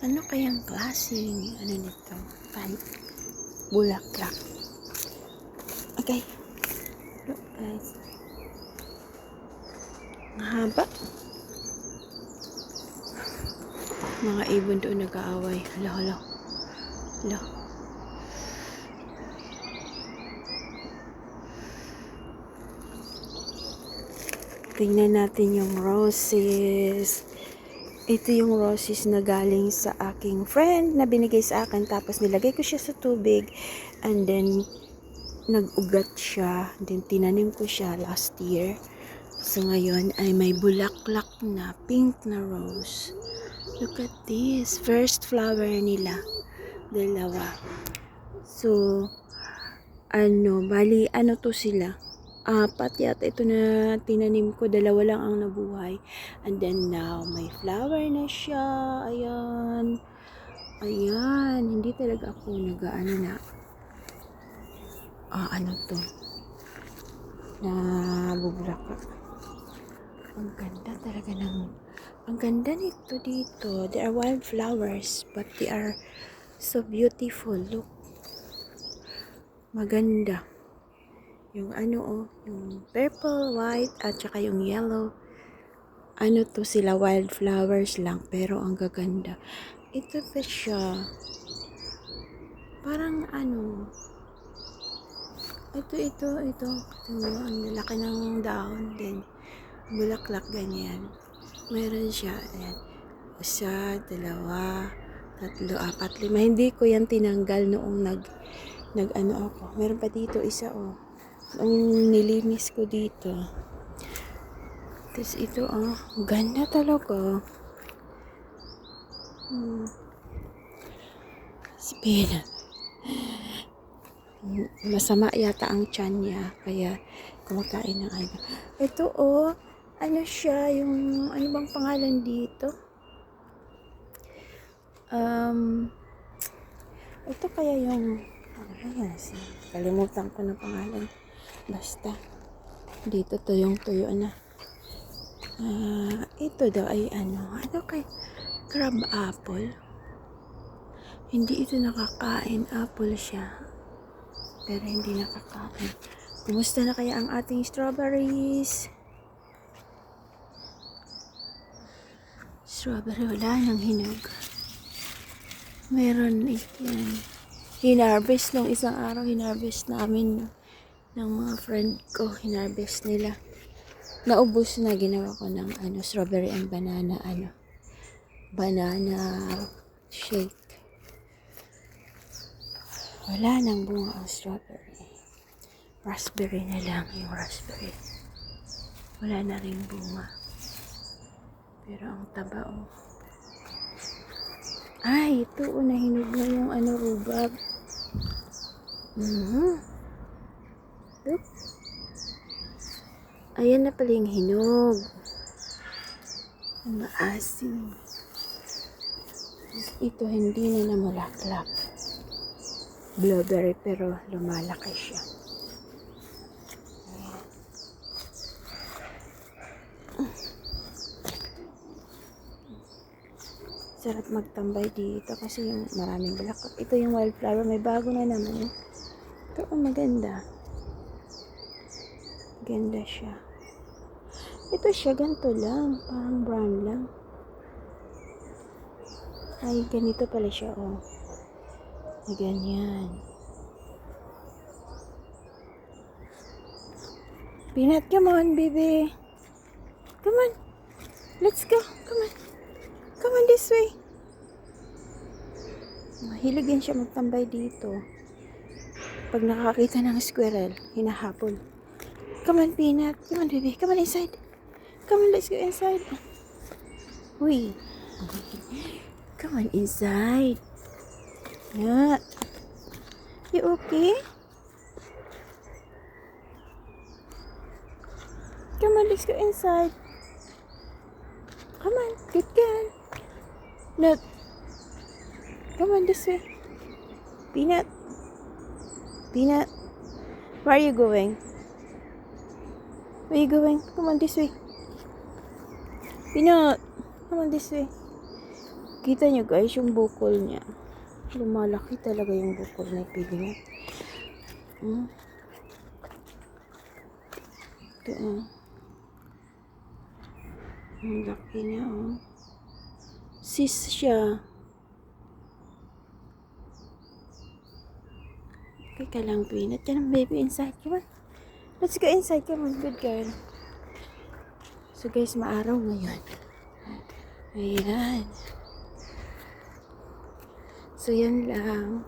Ano kayang klaseng ano nito? Bulaklak. Okay. Look guys. Mahaba. Mga ibon doon nag-aaway. Hala, hala. Hala. Tingnan natin yung roses. Ito yung roses na galing sa aking friend na binigay sa akin. Tapos nilagay ko siya sa tubig. And then, nag-ugat siya. Then, tinanim ko siya last year. So, ngayon ay may bulaklak na pink na rose. Look at this. First flower nila. Dalawa. So, bali, to sila? Apat yata ito na tinanim ko. Dalawa lang ang nabuhay. And then now, may flower na siya. Ayan. Ayan. Hindi talaga ako nag-ano na. To? Na bubulaklak. Ang ganda talaga ang ganda nito dito. They are wild flowers, but they are so beautiful. Look. Maganda. Yung yung purple, white, at saka yung yellow. To sila, wild flowers lang, pero ang gaganda. Ito pa siya. Parang ito. Ang laki ng dahon din. Bulaklak, ganyan. Meron siya, ayan. Isa, dalawa, tatlo, apat, lima. Hindi ko yan tinanggal noong ako. Meron pa dito, isa, Ang nilinis ko dito. Tapos ito, ganda talaga. Spin. Masama yata ang tiyan niya. Kaya, kumakain ng Ito, siya, yung, ano bang pangalan dito? Ito kaya yung, kalimutan ko na pangalan. Basta, dito tuyong tuyo na. Ito daw ay kay crab apple. Hindi ito nakakain. Apple siya. Pero hindi nakakain. Kumusta na kaya ang ating strawberries? Strawberry, wala nang hinog. Meron yan. Hinarvest nung isang araw. Hinarvest namin ng mga friend ko. Hinarvest nila. Naubos na, ginawa ko ng strawberry and banana banana shake. Wala nang bunga ang strawberry. Raspberry na lang yung raspberry. Wala na rin bunga. Pero ang taba, Ay, ito, nahinog na yung rhubarb. Look. Ayan na pala yung hinog. Maasim. Ito, hindi na namulaklak. Blueberry, pero lumalaki siya. Sarap magtambay dito kasi yung maraming bulaklak. Ito yung wildflower, may bago na naman. Ito, maganda. Ganda siya. Ito siya, ganito lang. Parang brown lang. Ay, ganito pala siya, Ganyan. Peanut, come on, baby. Come on. Let's go. Come on. Come on this way. Mahilig din siya magtambay dito. Pag nakakita ng squirrel, hinahabol. Come on, Peanut. Come on, baby. Come on inside. Come on, let's go inside. Uy. Come on inside. Nut. You okay? Come on, let's go inside. Come on, good girl. Nut. Come on this way. Peanut. Peanut. Where are you going? Where are you going? Come on this way. Peanut. Come on this way. Kita nyo guys, yung bukol niya. Lumalaki talaga yung bukol na piling. Ito ang laki niya Sis siya. Okay ka lang, Peanut. Yan ang baby inside. Come on. Let's go inside. Come on. Good girl. So guys, maaraw ngayon. Ayan. So yan lang.